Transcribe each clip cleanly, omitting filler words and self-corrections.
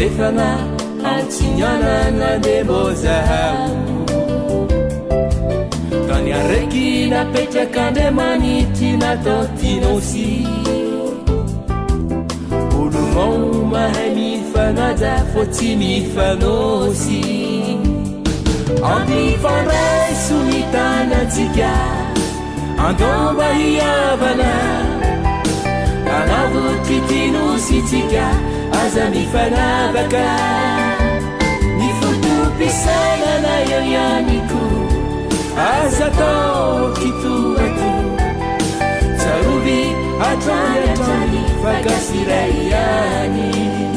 andrefana antsinyanana debozahao tany araiky napetrak'andriamanitry natao tinosy olomao mahay mifanaja fô tsy mifanosy ampifandray somitanatsika andomba hiavana anavotry tinositsika aza mifanavaka ny fotompisainana eo ianiko aza tao kitoato tsarovy atrany fakasiray iany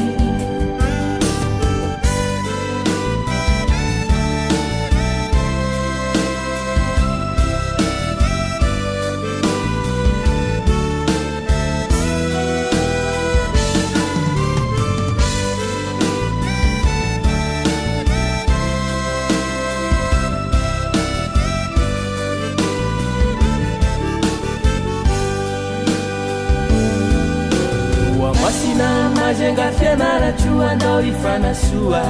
mazenga fianaratro andao ifanasoa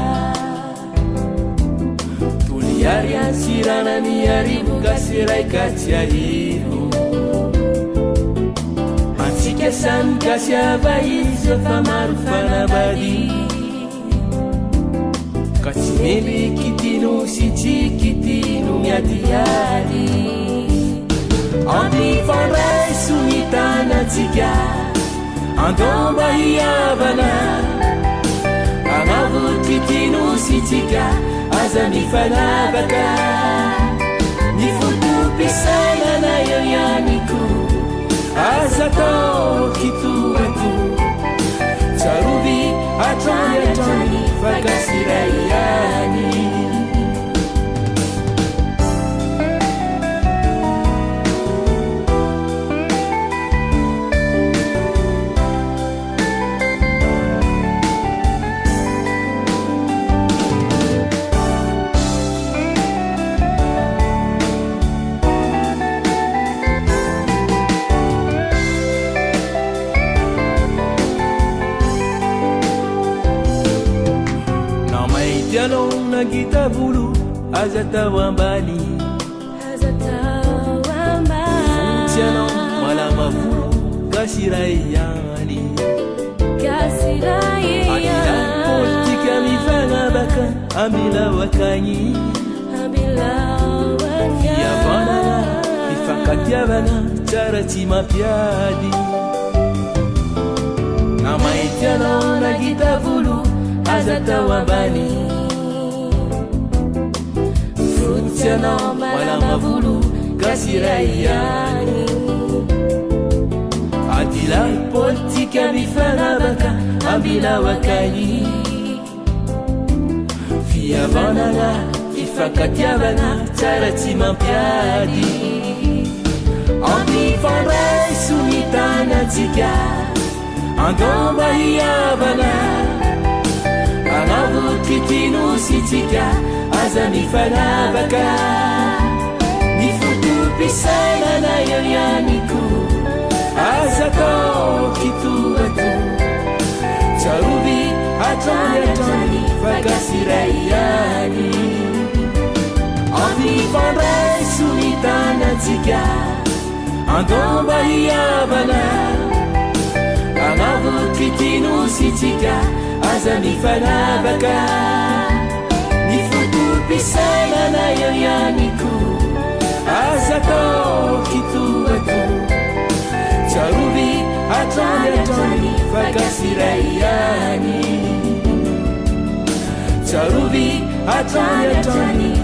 toliary ansirana ny arivo gasy raika tsy ahiro antsika samy gasy avaizy efa maro fanabady ka tsy mely kitinosy tsy kitino miadiady ampifandray somitanatsika andomba hiavana anavotry tinositsika aza mifanavaka ny fotompisainana eo ianiko aza tao kitoato tsarovy atrany fakasiray iany nagita volo aza tao ambany fontsianao malama volo gasiray iany adila politika mifanabaka ambilao akagny fiavanana mifankatiavana tsara tsy mampiady namaitianao nagita volo aza tao ambany fontsianao malama volo gasiray iany adila politika mifanabaka ambilao akagny fiavanana fifankatiavana tsara tsy mampiady ampifandray somitanatsika andomba hiavana anavotry tinositsika aza mifanavaka ny fotompisainana eo ianiko aza tao kitoato tsarovy atrany fakasiray iany ampifandray somitanatsika andomba hiavana anavotry tinositsika aza mifanavaka ny fotompisainana eo ianiko aza tao kitoato tsarovy atrany fakasiray iany tsarovy atrany